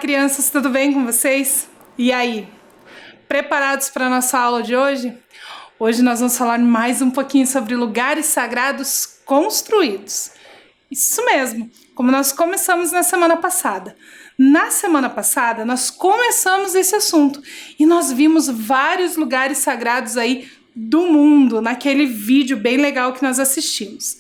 crianças, tudo bem com vocês? E aí, preparados para a nossa aula de hoje? Hoje nós vamos falar mais um pouquinho sobre lugares sagrados construídos. Isso mesmo, como nós começamos na semana passada. Na semana passada, nós começamos esse assunto e nós vimos vários lugares sagrados aí do mundo, naquele vídeo bem legal que nós assistimos.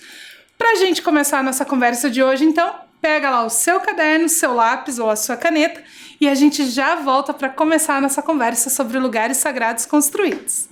Para a gente começar a nossa conversa de hoje, então, pega lá o seu caderno, seu lápis ou a sua caneta e a gente já volta para começar a nossa conversa sobre lugares sagrados construídos.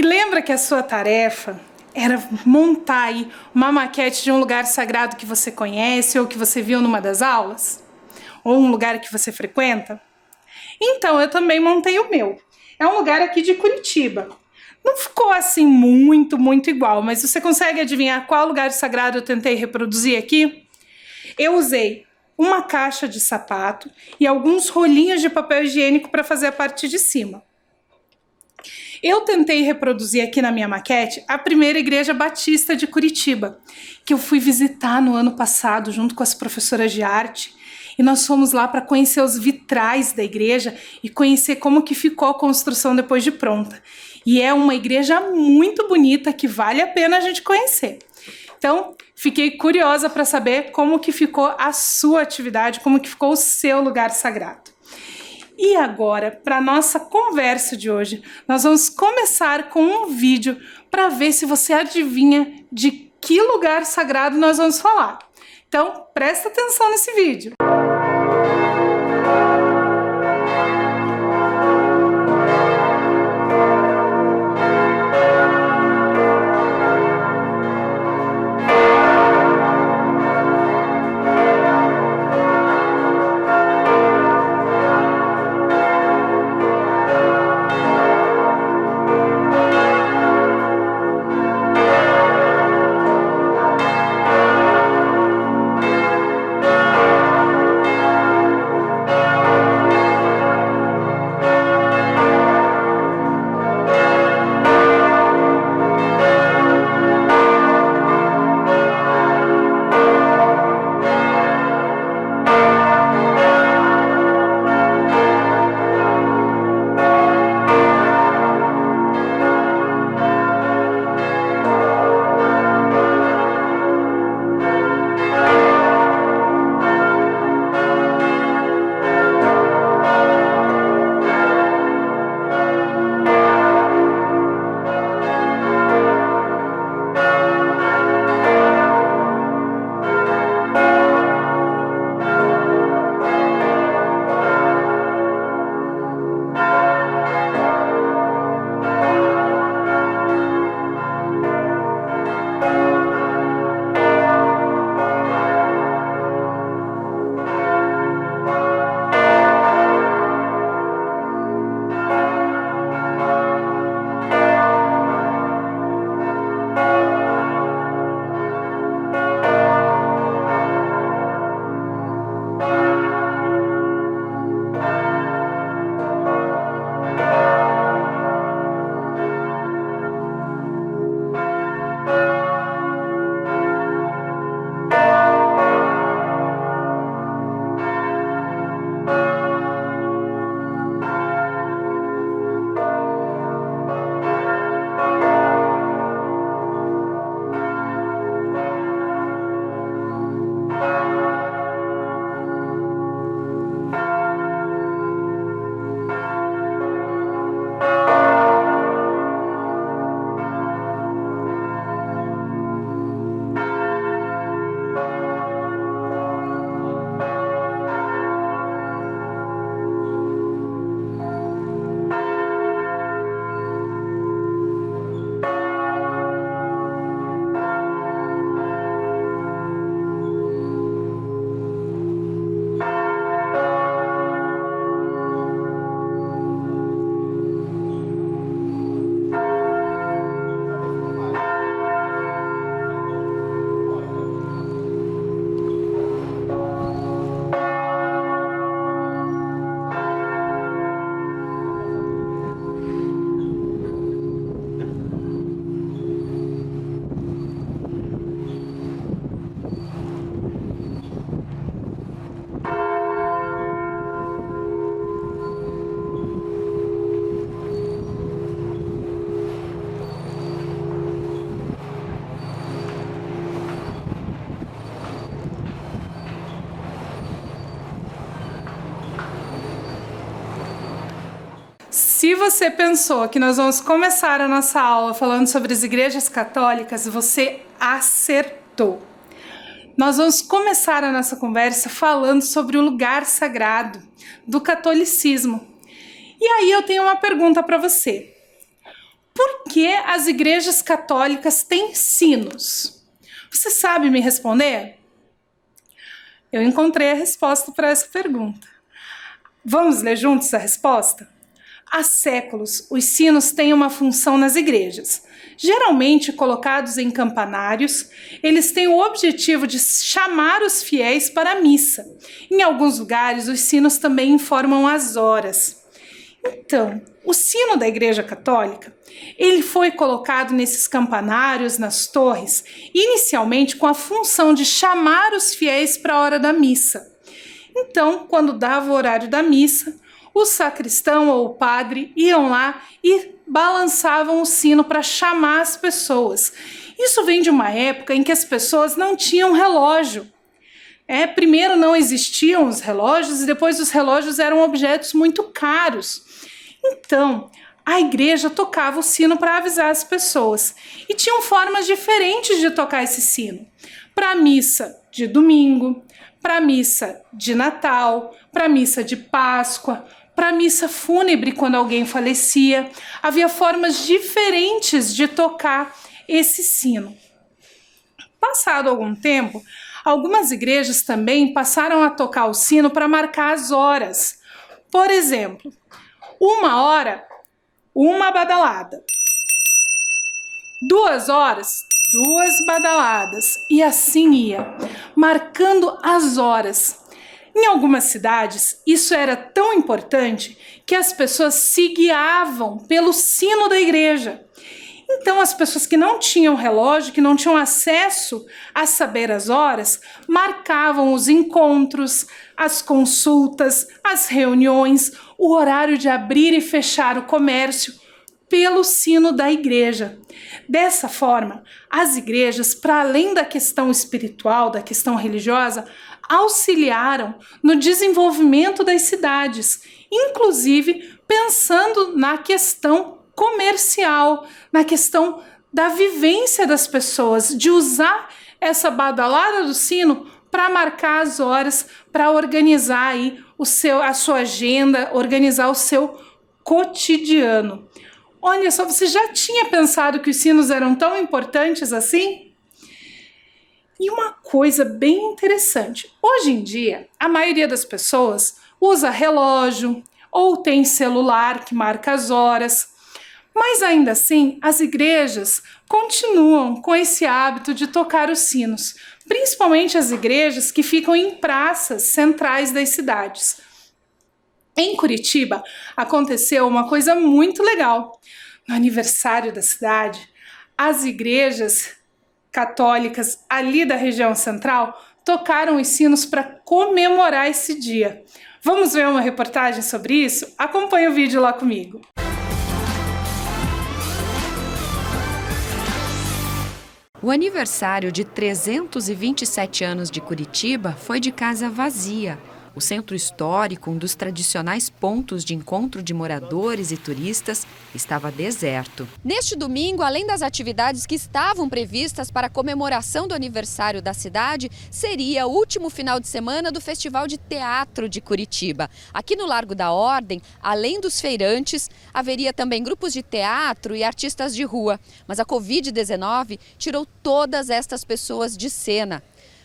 E lembra que a sua tarefa era montar aí uma maquete de um lugar sagrado que você conhece ou que você viu numa das aulas? Ou um lugar que você frequenta? Então, eu também montei o meu. É um lugar aqui de Curitiba. Não ficou assim muito igual, mas você consegue adivinhar qual lugar sagrado eu tentei reproduzir aqui? Eu usei uma caixa de sapato e alguns rolinhos de papel higiênico para fazer a parte de cima. Eu tentei reproduzir aqui na minha maquete a primeira igreja batista de Curitiba, que eu fui visitar no ano passado junto com as professoras de arte, e nós fomos lá para conhecer os vitrais da igreja e conhecer como que ficou a construção depois de pronta. E é uma igreja muito bonita que vale a pena a gente conhecer. Então, fiquei curiosa para saber como que ficou a sua atividade, como que ficou o seu lugar sagrado. E agora, para a nossa conversa de hoje, nós vamos começar com um vídeo para ver se você adivinha de que lugar sagrado nós vamos falar. Então, presta atenção nesse vídeo. Se você pensou que nós vamos começar a nossa aula falando sobre as igrejas católicas, você acertou. Nós vamos começar a nossa conversa falando sobre o lugar sagrado do catolicismo. E aí eu tenho uma pergunta para você. Por que as igrejas católicas têm sinos? Você sabe me responder? Eu encontrei a resposta para essa pergunta. Vamos ler juntos a resposta? Há séculos, os sinos têm uma função nas igrejas. Geralmente colocados em campanários, eles têm o objetivo de chamar os fiéis para a missa. Em alguns lugares, os sinos também informam as horas. Então, o sino da Igreja Católica, ele foi colocado nesses campanários, nas torres, inicialmente com a função de chamar os fiéis para a hora da missa. Então, quando dava o horário da missa, o sacristão ou o padre iam lá e balançavam o sino para chamar as pessoas. Isso vem de uma época em que as pessoas não tinham relógio. Primeiro não existiam os relógios e depois os relógios eram objetos muito caros. Então, a igreja tocava o sino para avisar as pessoas. E tinham formas diferentes de tocar esse sino. Para a missa de domingo, para a missa de Natal, para a missa de Páscoa, para a missa fúnebre quando alguém falecia. Havia formas diferentes de tocar esse sino. Passado algum tempo, algumas igrejas também passaram a tocar o sino para marcar as horas. Por exemplo, 1h, uma badalada. 2h, 2 badaladas. E assim ia, marcando as horas. Em algumas cidades, isso era tão importante que as pessoas se guiavam pelo sino da igreja. Então, as pessoas que não tinham relógio, que não tinham acesso a saber as horas, marcavam os encontros, as consultas, as reuniões, o horário de abrir e fechar o comércio pelo sino da igreja. Dessa forma, as igrejas, para além da questão espiritual, da questão religiosa, auxiliaram no desenvolvimento das cidades, inclusive pensando na questão comercial, na questão da vivência das pessoas, de usar essa badalada do sino para marcar as horas, para organizar aí a sua agenda, organizar o seu cotidiano. Olha só, você já tinha pensado que os sinos eram tão importantes assim? E uma coisa bem interessante, hoje em dia, a maioria das pessoas usa relógio ou tem celular que marca as horas, mas ainda assim as igrejas continuam com esse hábito de tocar os sinos, principalmente as igrejas que ficam em praças centrais das cidades. Em Curitiba aconteceu uma coisa muito legal. No aniversário da cidade, as igrejas católicas ali da região central tocaram os sinos para comemorar esse dia. Vamos ver uma reportagem sobre isso? Acompanhe o vídeo lá comigo. O aniversário de 327 anos de Curitiba foi de casa vazia. O centro histórico, um dos tradicionais pontos de encontro de moradores e turistas, estava deserto. Neste domingo, além das atividades que estavam previstas para a comemoração do aniversário da cidade, seria o último final de semana do Festival de Teatro de Curitiba. Aqui no Largo da Ordem, além dos feirantes, haveria também grupos de teatro e artistas de rua. Mas a Covid-19 tirou todas estas pessoas de cena.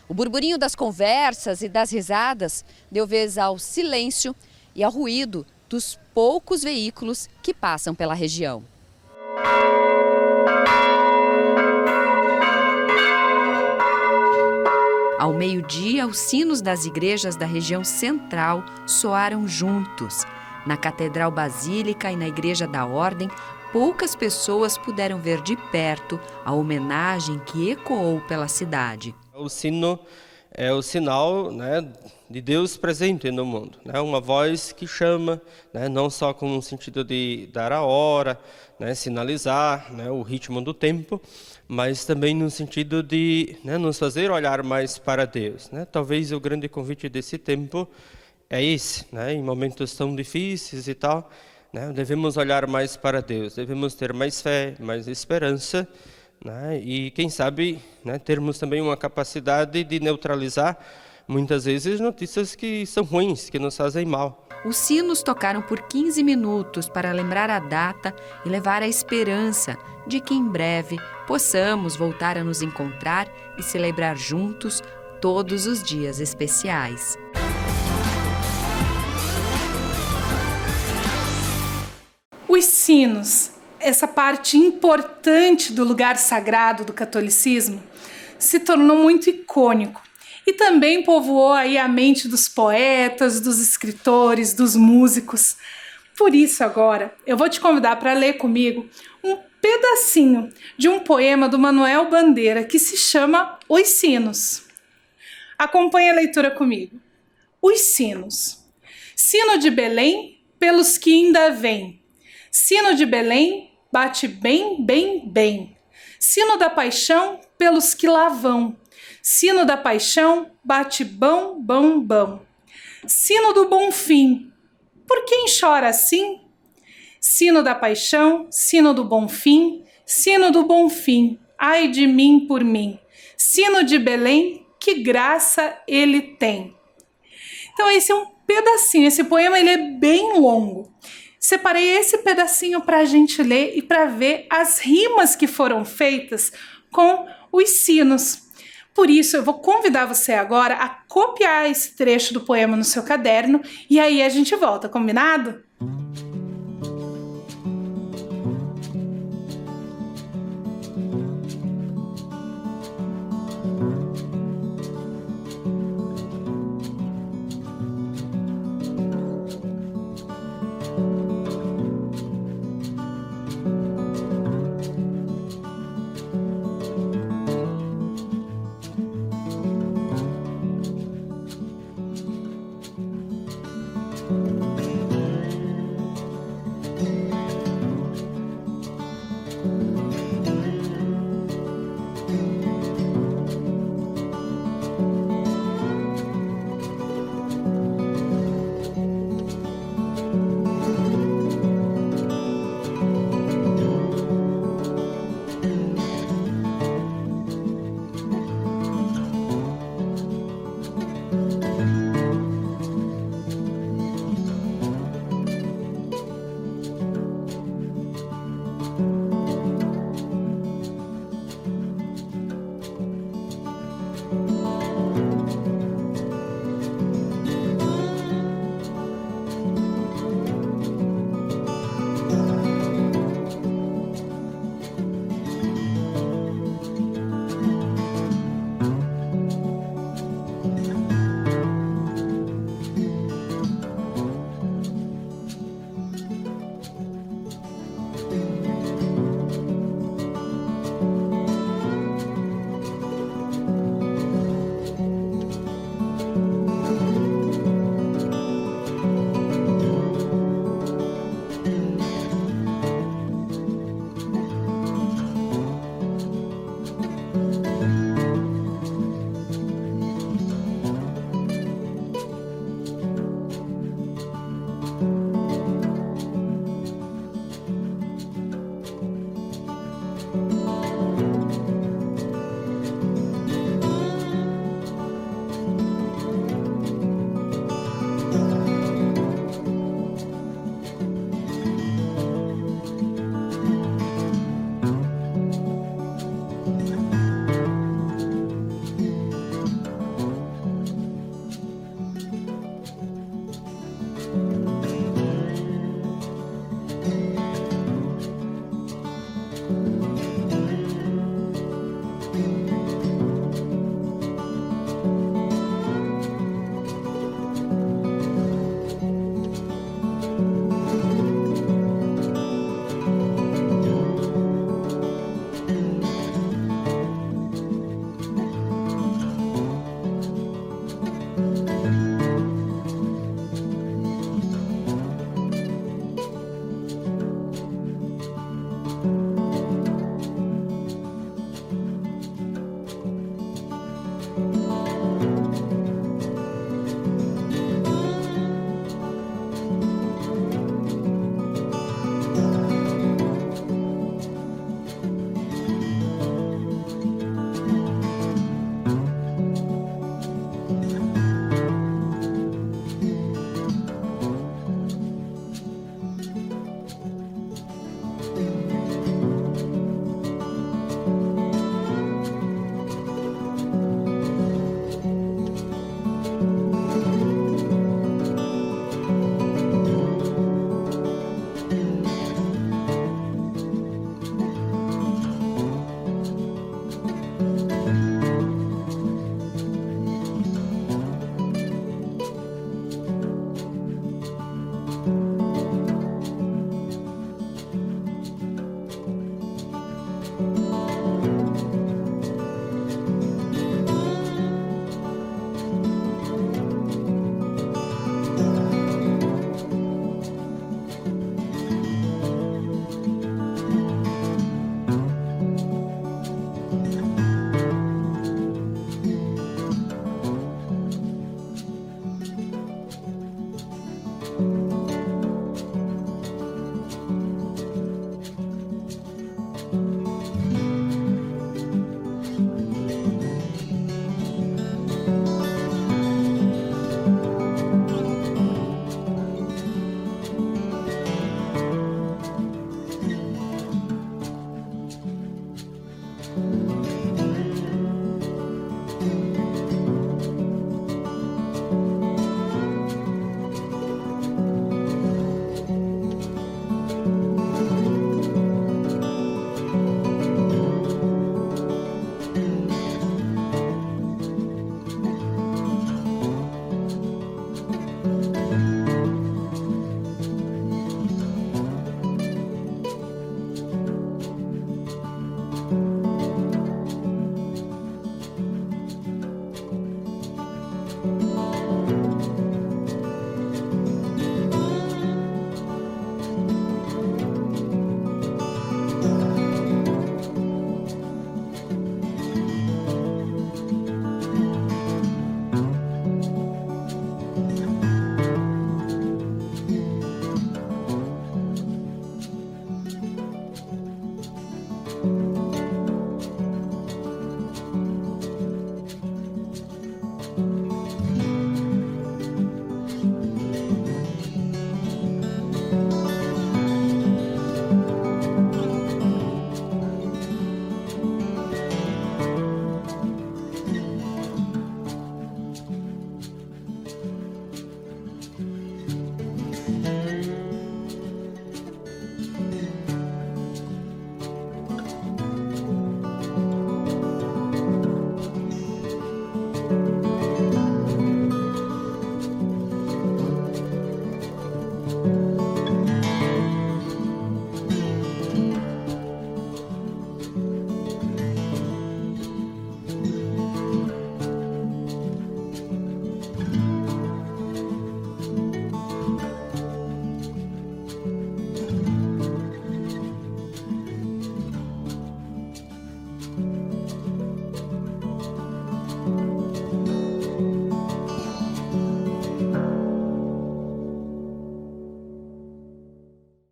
O burburinho das conversas e das risadas deu vez ao silêncio e ao ruído dos poucos veículos que passam pela região. Ao meio-dia, os sinos das igrejas da região central soaram juntos. Na Catedral Basílica e na Igreja da Ordem, poucas pessoas puderam ver de perto a homenagem que ecoou pela cidade. O sino é o sinal, de Deus presente no mundo, uma voz que chama, não só com o sentido de dar a hora, sinalizar o ritmo do tempo, mas também no sentido de nos fazer olhar mais para Deus. Talvez o grande convite desse tempo é esse, em momentos tão difíceis e tal, né? Devemos olhar mais para Deus, devemos ter mais fé, mais esperança, né? E quem sabe, né, termos também uma capacidade de neutralizar muitas vezes notícias que são ruins, que nos fazem mal. Os sinos tocaram por 15 minutos para lembrar a data e levar a esperança de que em breve possamos voltar a nos encontrar e celebrar juntos todos os dias especiais. Os sinos, essa parte importante do lugar sagrado do catolicismo, se tornou muito icônico e também povoou aí a mente dos poetas, dos escritores, dos músicos. Por isso agora eu vou te convidar para ler comigo um pedacinho de um poema do Manuel Bandeira que se chama Os Sinos. Acompanhe a leitura comigo. Os sinos. Sino de Belém, pelos que ainda vêm. Sino de Belém, bate bem, bem, bem. Sino da paixão, pelos que lá vão. Sino da paixão, bate bão, bão, bão. Sino do bom fim, por quem chora assim? Sino da paixão, sino do bom fim, sino do bom fim, ai de mim por mim. Sino de Belém, que graça ele tem. Então esse é um pedacinho, esse poema ele é bem longo. Separei esse pedacinho para a gente ler e para ver as rimas que foram feitas com os sinos. Por isso, eu vou convidar você agora a copiar esse trecho do poema no seu caderno e aí a gente volta, combinado?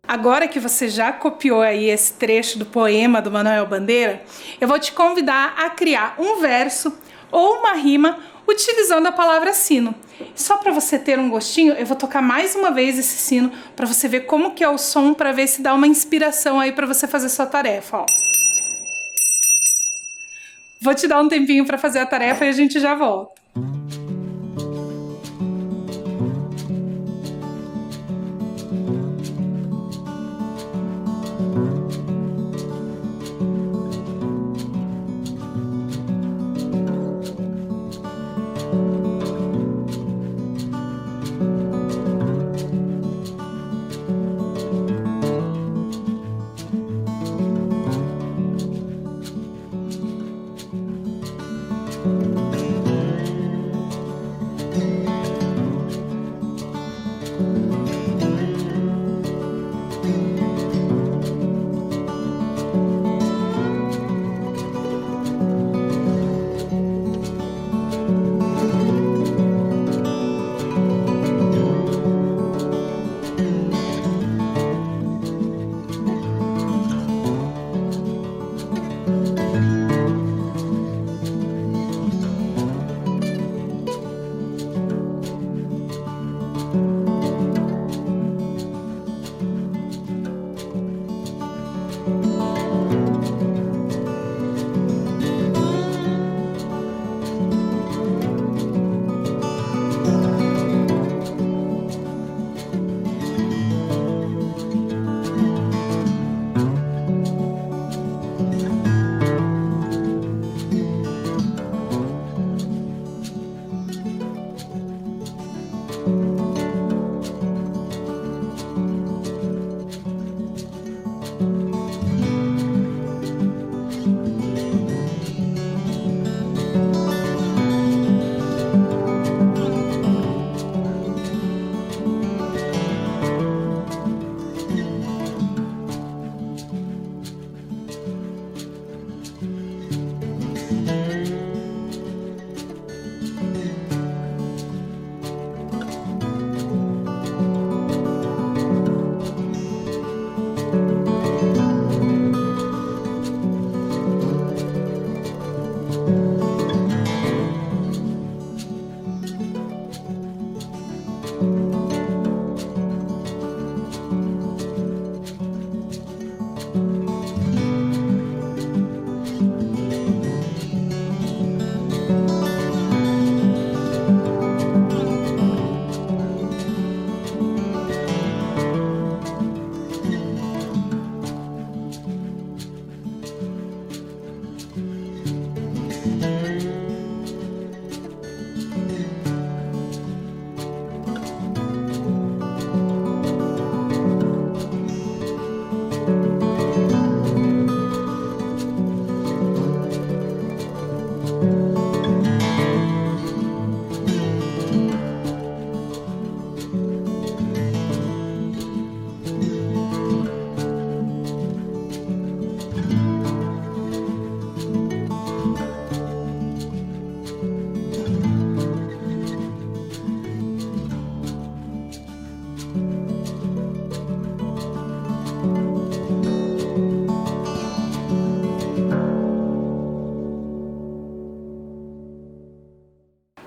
Agora que você já copiou aí esse trecho do poema do Manuel Bandeira, eu vou te convidar a criar um verso ou uma rima utilizando a palavra sino. Só para você ter um gostinho, eu vou tocar mais uma vez esse sino para você ver como que é o som, para ver se dá uma inspiração aí para você fazer sua tarefa, ó. Vou te dar um tempinho para fazer a tarefa e a gente já volta.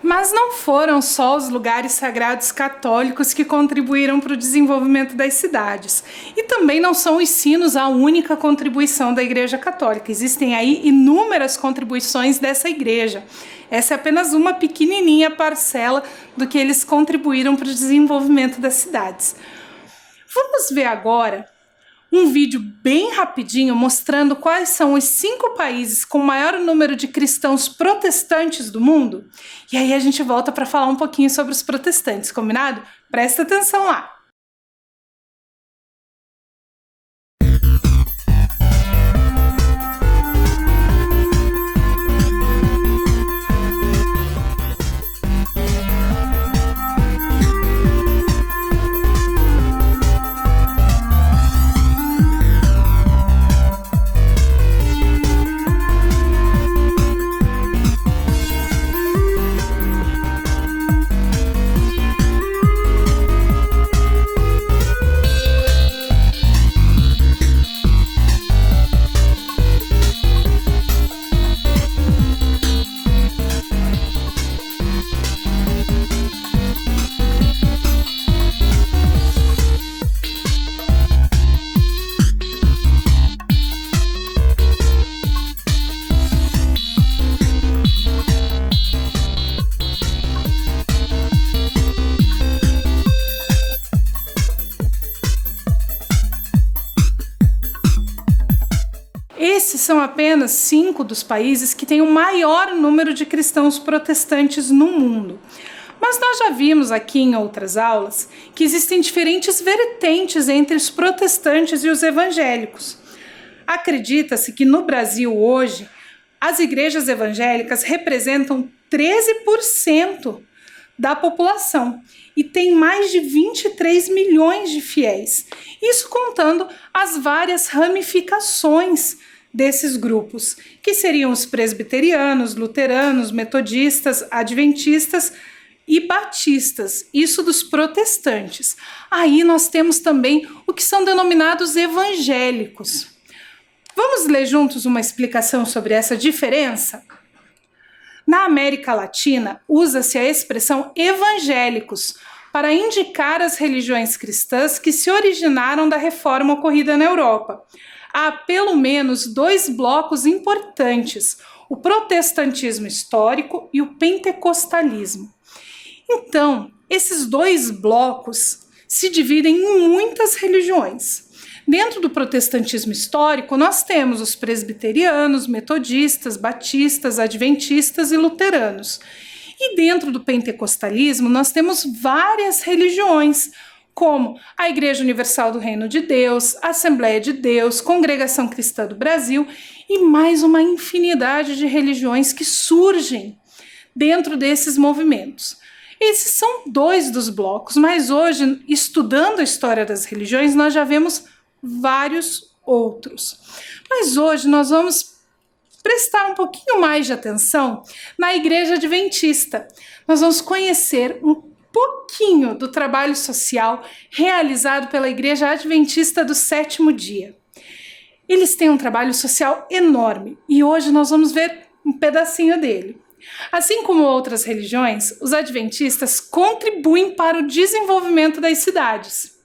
Mas não foram só os lugares sagrados católicos que contribuíram para o desenvolvimento das cidades. E também não são os sinos a única contribuição da Igreja Católica. Existem aí inúmeras contribuições dessa igreja. Essa é apenas uma pequenininha parcela do que eles contribuíram para o desenvolvimento das cidades. Vamos ver agora um vídeo bem rapidinho mostrando quais são os 5 países com o maior número de cristãos protestantes do mundo. E aí a gente volta para falar um pouquinho sobre os protestantes, combinado? Presta atenção lá! Esses são apenas 5 dos países que têm o maior número de cristãos protestantes no mundo. Mas nós já vimos aqui em outras aulas que existem diferentes vertentes entre os protestantes e os evangélicos. Acredita-se que no Brasil hoje, as igrejas evangélicas representam 13% da população e tem mais de 23 milhões de fiéis. Isso contando as várias ramificações desses grupos, que seriam os presbiterianos, luteranos, metodistas, adventistas e batistas, isso dos protestantes. Aí nós temos também o que são denominados evangélicos. Vamos ler juntos uma explicação sobre essa diferença? Na América Latina, usa-se a expressão evangélicos para indicar as religiões cristãs que se originaram da reforma ocorrida na Europa. Há pelo menos 2 blocos importantes, o protestantismo histórico e o pentecostalismo. Então, esses 2 blocos se dividem em muitas religiões. Dentro do protestantismo histórico, nós temos os presbiterianos, metodistas, batistas, adventistas e luteranos. E dentro do pentecostalismo, nós temos várias religiões, como a Igreja Universal do Reino de Deus, Assembleia de Deus, Congregação Cristã do Brasil e mais uma infinidade de religiões que surgem dentro desses movimentos. Esses são 2 dos blocos, mas hoje, estudando a história das religiões, nós já vemos vários outros. Mas hoje nós vamos prestar um pouquinho mais de atenção na Igreja Adventista. Nós vamos conhecer um pouquinho do trabalho social realizado pela Igreja Adventista do Sétimo Dia. Eles têm um trabalho social enorme e hoje nós vamos ver um pedacinho dele. Assim como outras religiões, os adventistas contribuem para o desenvolvimento das cidades.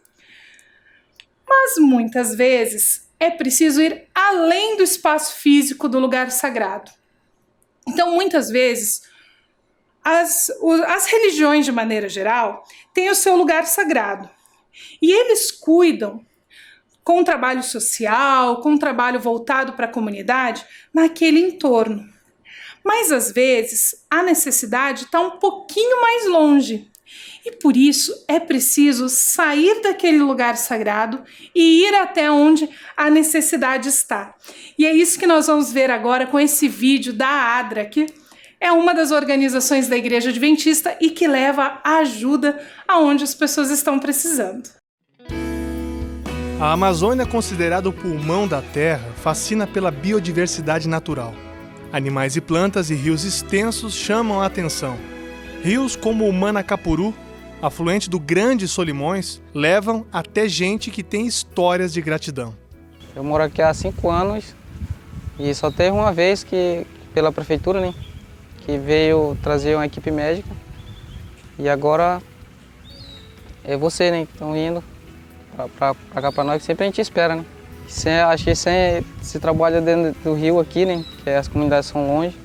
Mas muitas vezes é preciso ir além do espaço físico do lugar sagrado. Então, muitas vezes, as religiões, de maneira geral, têm o seu lugar sagrado. E eles cuidam com o trabalho social, com o trabalho voltado para a comunidade, naquele entorno. Mas, às vezes, a necessidade está um pouquinho mais longe. E por isso é preciso sair daquele lugar sagrado e ir até onde a necessidade está. E é isso que nós vamos ver agora com esse vídeo da ADRA, que é uma das organizações da Igreja Adventista e que leva ajuda aonde as pessoas estão precisando. A Amazônia, considerada o pulmão da Terra, fascina pela biodiversidade natural. Animais e plantas e rios extensos chamam a atenção. Rios como o Manacapuru, afluente do Grande Solimões, levam até gente que tem histórias de gratidão. Eu moro aqui há 5 anos e só teve uma vez que, pela prefeitura, né, que veio trazer uma equipe médica. E agora é você, né, que estão indo para cá para nós, que sempre a gente espera, né. Acho que se trabalha dentro do rio aqui, né, que as comunidades são longe.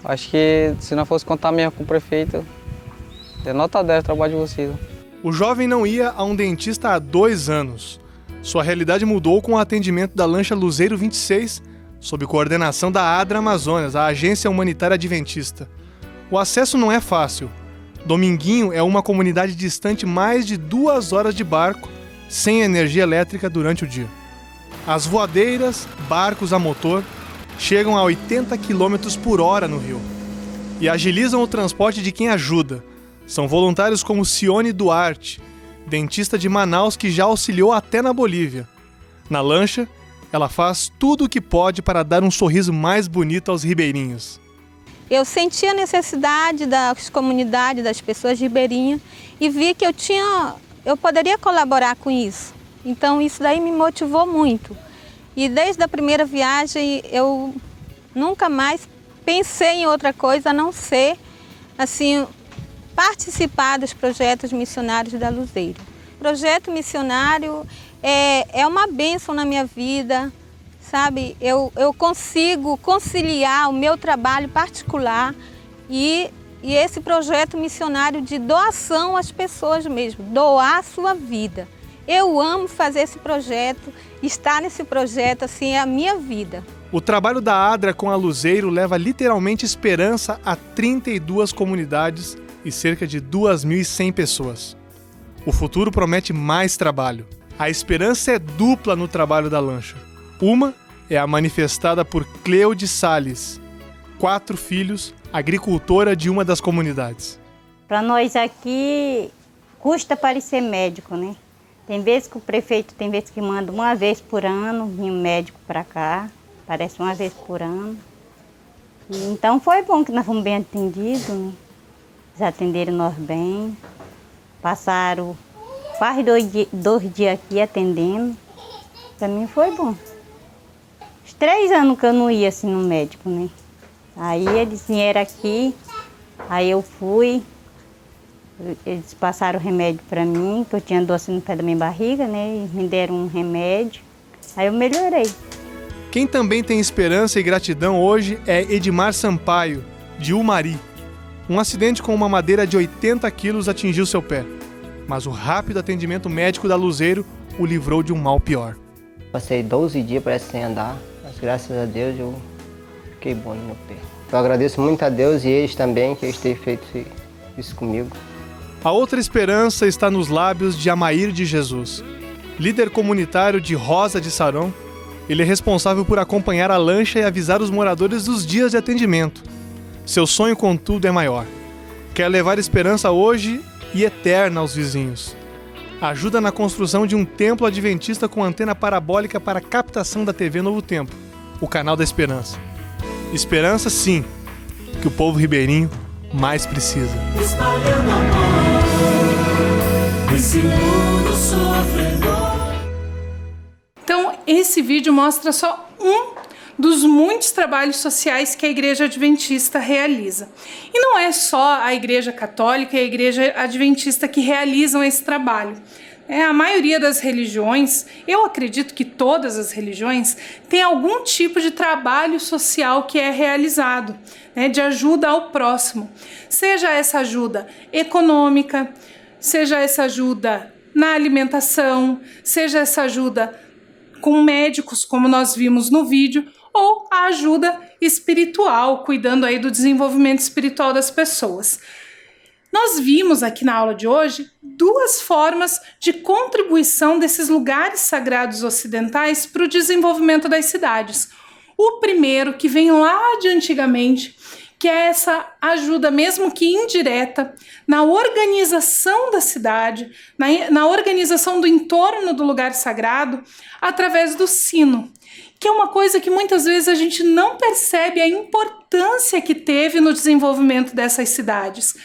Acho que se não fosse contar mesmo com o prefeito, é nota 10 o trabalho de vocês. O jovem não ia a um dentista há 2 anos. Sua realidade mudou com o atendimento da lancha Luzeiro 26, sob coordenação da ADRA Amazonas, a Agência Humanitária Adventista. O acesso não é fácil. Dominguinho é uma comunidade distante mais de 2 horas de barco, sem energia elétrica durante o dia. As voadeiras, barcos a motor, chegam a 80 km por hora no rio e agilizam o transporte de quem ajuda. São voluntários como Cione Duarte, dentista de Manaus que já auxiliou até na Bolívia. Na lancha, ela faz tudo o que pode para dar um sorriso mais bonito aos ribeirinhos. Eu senti a necessidade das comunidades, das pessoas ribeirinhas e vi que eu poderia colaborar com isso. Então isso daí me motivou muito. E desde a primeira viagem eu nunca mais pensei em outra coisa a não ser assim, participar dos projetos missionários da Luzeiro. O projeto missionário é uma bênção na minha vida, sabe? Eu consigo conciliar o meu trabalho particular e esse projeto missionário de doação às pessoas mesmo, doar a sua vida. Eu amo fazer esse projeto, estar nesse projeto, assim, é a minha vida. O trabalho da ADRA com a Luzeiro leva literalmente esperança a 32 comunidades e cerca de 2.100 pessoas. O futuro promete mais trabalho. A esperança é dupla no trabalho da lancha. Uma é a manifestada por Cleude Salles, 4 filhos, agricultora de uma das comunidades. Para nós aqui, custa parecer médico, né? Tem vezes que o prefeito manda uma vez por ano vir um médico para cá, parece uma vez por ano. E então foi bom que nós fomos bem atendidos, né? Eles atenderam nós bem, passaram quase 2 dias aqui atendendo. Para mim foi bom. Os 3 anos que eu não ia assim no médico, né? Aí eles vieram aqui, aí eu fui. Eles passaram o remédio para mim, que eu tinha doce no pé da minha barriga, né? E me deram um remédio, aí eu melhorei. Quem também tem esperança e gratidão hoje é Edmar Sampaio, de Umari. Um acidente com uma madeira de 80 quilos atingiu seu pé, mas o rápido atendimento médico da Luzeiro o livrou de um mal pior. Passei 12 dias parece sem andar, mas graças a Deus eu fiquei bom no meu pé. Eu agradeço muito a Deus e eles também, que eles têm feito isso comigo. A outra esperança está nos lábios de Amair de Jesus. Líder comunitário de Rosa de Saron, ele é responsável por acompanhar a lancha e avisar os moradores dos dias de atendimento. Seu sonho, contudo, é maior. Quer levar esperança hoje e eterna aos vizinhos. Ajuda na construção de um templo adventista com antena parabólica para captação da TV Novo Tempo, o canal da Esperança. Esperança, sim, que o povo ribeirinho mais precisa. Espalhando amor, esse mundo sofredor. Então, esse vídeo mostra só um dos muitos trabalhos sociais que a Igreja Adventista realiza. E não é só a Igreja Católica e a Igreja Adventista que realizam esse trabalho. A maioria das religiões, eu acredito que todas as religiões, tem algum tipo de trabalho social que é realizado, né, de ajuda ao próximo. Seja essa ajuda econômica, seja essa ajuda na alimentação, seja essa ajuda com médicos, como nós vimos no vídeo, ou a ajuda espiritual, cuidando aí do desenvolvimento espiritual das pessoas. Nós vimos aqui na aula de hoje 2 formas de contribuição desses lugares sagrados ocidentais para o desenvolvimento das cidades. O primeiro, que vem lá de antigamente, que é essa ajuda, mesmo que indireta, na organização da cidade, na organização do entorno do lugar sagrado, através do sino, que é uma coisa que muitas vezes a gente não percebe a importância que teve no desenvolvimento dessas cidades.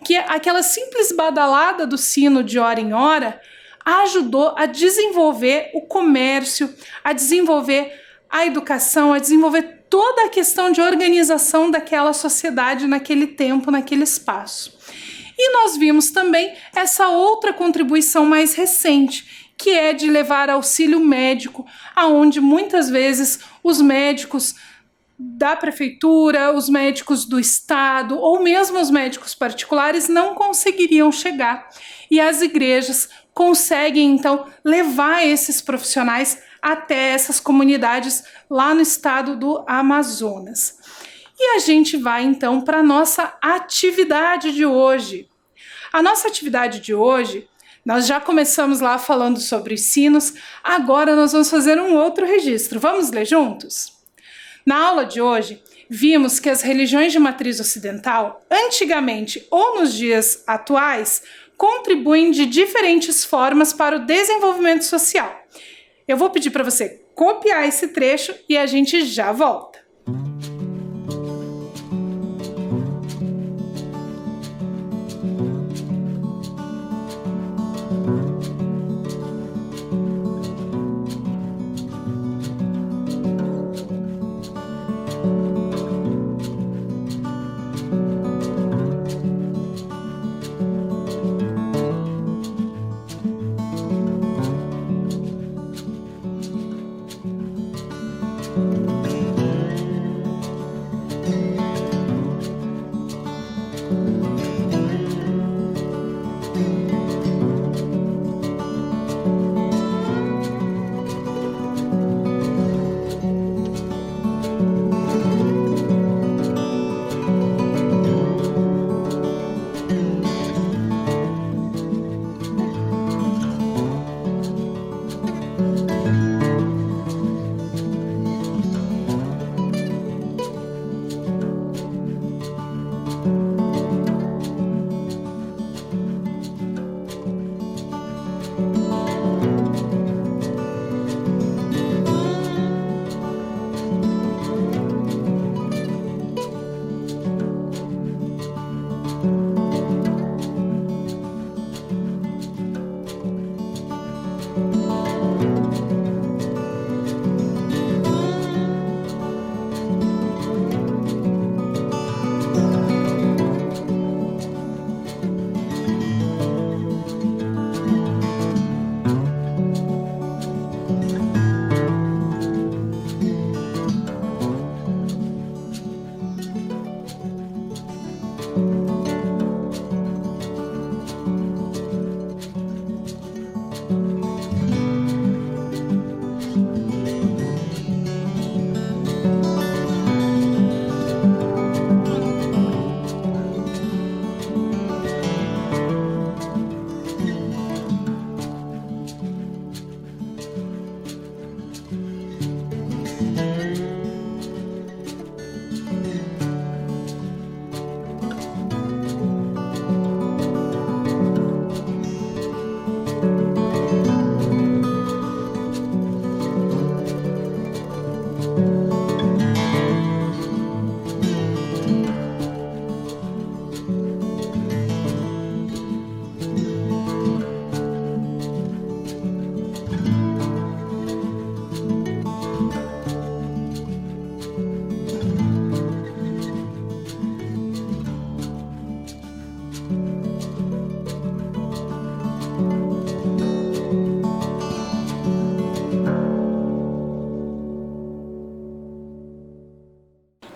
Que aquela simples badalada do sino de hora em hora ajudou a desenvolver o comércio, a desenvolver a educação, a desenvolver toda a questão de organização daquela sociedade naquele tempo, naquele espaço. E nós vimos também essa outra contribuição mais recente, que é de levar auxílio médico, aonde muitas vezes os médicos da prefeitura, os médicos do estado ou mesmo os médicos particulares não conseguiriam chegar. E as igrejas conseguem, então, levar esses profissionais até essas comunidades lá no estado do Amazonas. E a gente vai, então, para a nossa atividade de hoje. A nossa atividade de hoje, nós já começamos lá falando sobre os sinos, agora nós vamos fazer um outro registro. Vamos ler juntos? Na aula de hoje, vimos que as religiões de matriz ocidental, antigamente ou nos dias atuais, contribuem de diferentes formas para o desenvolvimento social. Eu vou pedir para você copiar esse trecho e a gente já volta.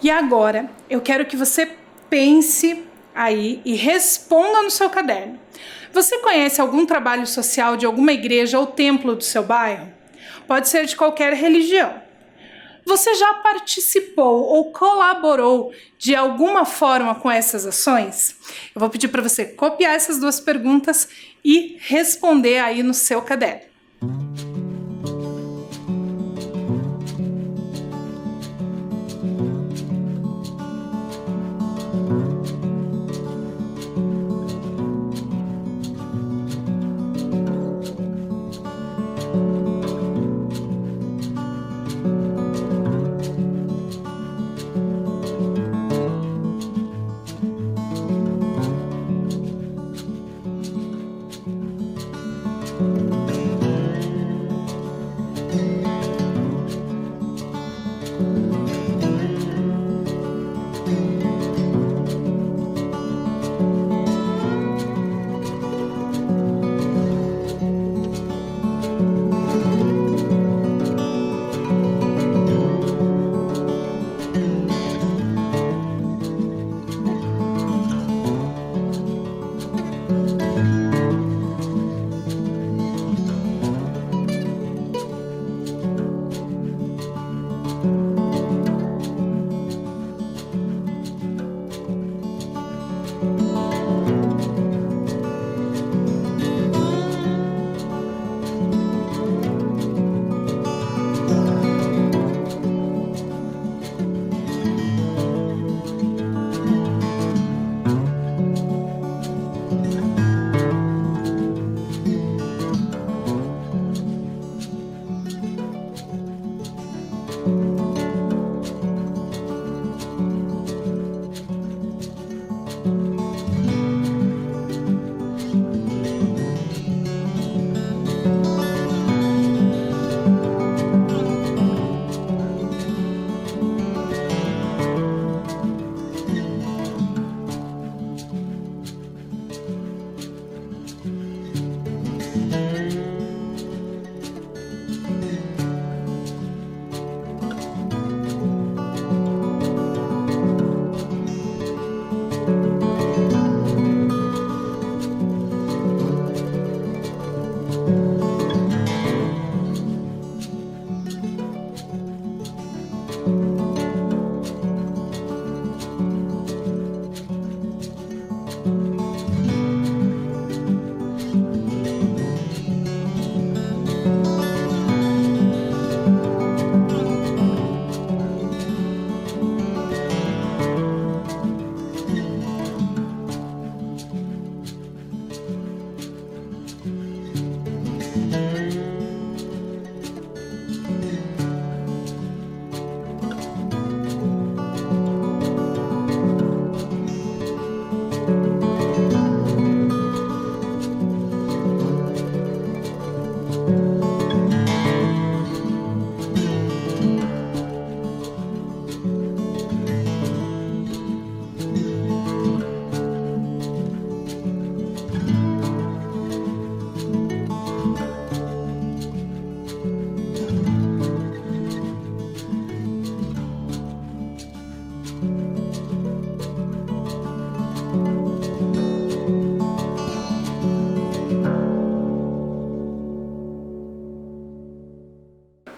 E agora, eu quero que você pense aí e responda no seu caderno. Você conhece algum trabalho social de alguma igreja ou templo do seu bairro? Pode ser de qualquer religião. Você já participou ou colaborou de alguma forma com essas ações? Eu vou pedir para você copiar essas duas perguntas e responder aí no seu caderno.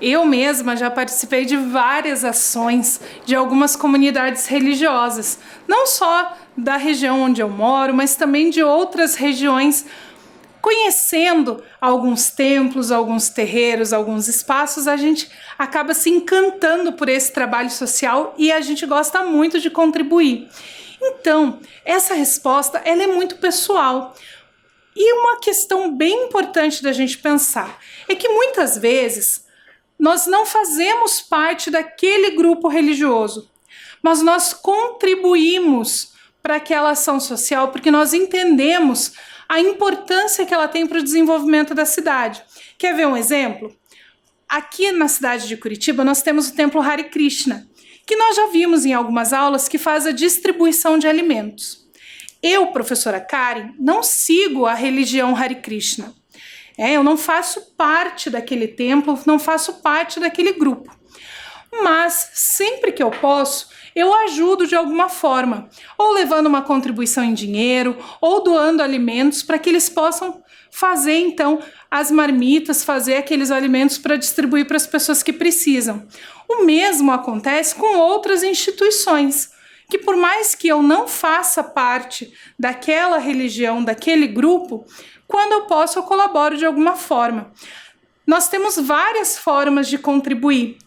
Eu mesma já participei de várias ações de algumas comunidades religiosas, não só da região onde eu moro, mas também de outras regiões, conhecendo alguns templos, alguns terreiros, alguns espaços, a gente acaba se encantando por esse trabalho social e a gente gosta muito de contribuir. Então, essa resposta ela é muito pessoal. E uma questão bem importante da gente pensar é que muitas vezes nós não fazemos parte daquele grupo religioso, mas nós contribuímos para aquela ação social porque nós entendemos a importância que ela tem para o desenvolvimento da cidade. Quer ver um exemplo? Aqui na cidade de Curitiba nós temos o Templo Hare Krishna, que nós já vimos em algumas aulas que faz a distribuição de alimentos. Eu, professora Karen, não sigo a religião Hare Krishna. Eu não faço parte daquele templo, não faço parte daquele grupo. mas sempre que eu posso, eu ajudo de alguma forma, ou levando uma contribuição em dinheiro, ou doando alimentos para que eles possam fazer então as marmitas, fazer aqueles alimentos para distribuir para as pessoas que precisam. O mesmo acontece com outras instituições, que por mais que eu não faça parte daquela religião, daquele grupo, quando eu posso eu colaboro de alguma forma. Nós temos várias formas de contribuir,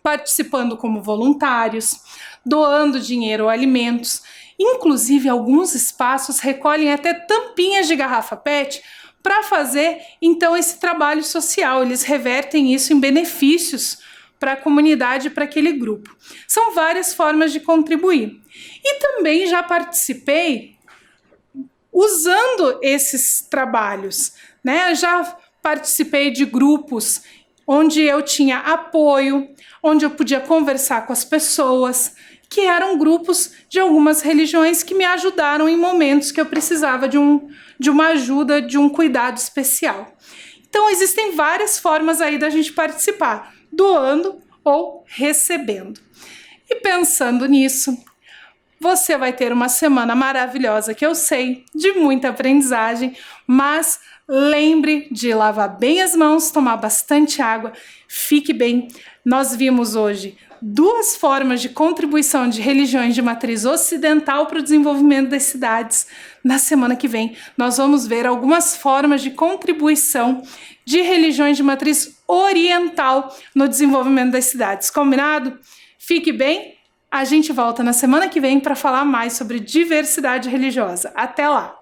participando como voluntários, doando dinheiro ou alimentos. Inclusive, alguns espaços recolhem até tampinhas de garrafa PET para fazer, então, esse trabalho social. Eles revertem isso em benefícios para a comunidade, para aquele grupo. São várias formas de contribuir. E também já participei usando esses trabalhos, né? Já participei de grupos onde eu tinha apoio, onde eu podia conversar com as pessoas, que eram grupos de algumas religiões que me ajudaram em momentos que eu precisava de uma ajuda, de um cuidado especial. Então, existem várias formas aí da gente participar, doando ou recebendo. E pensando nisso, você vai ter uma semana maravilhosa, que eu sei, de muita aprendizagem, mas lembre de lavar bem as mãos, tomar bastante água, fique bem. Nós vimos hoje 2 formas de contribuição de religiões de matriz ocidental para o desenvolvimento das cidades. Na semana que vem, nós vamos ver algumas formas de contribuição de religiões de matriz oriental no desenvolvimento das cidades. Combinado? Fique bem. A gente volta na semana que vem para falar mais sobre diversidade religiosa. Até lá!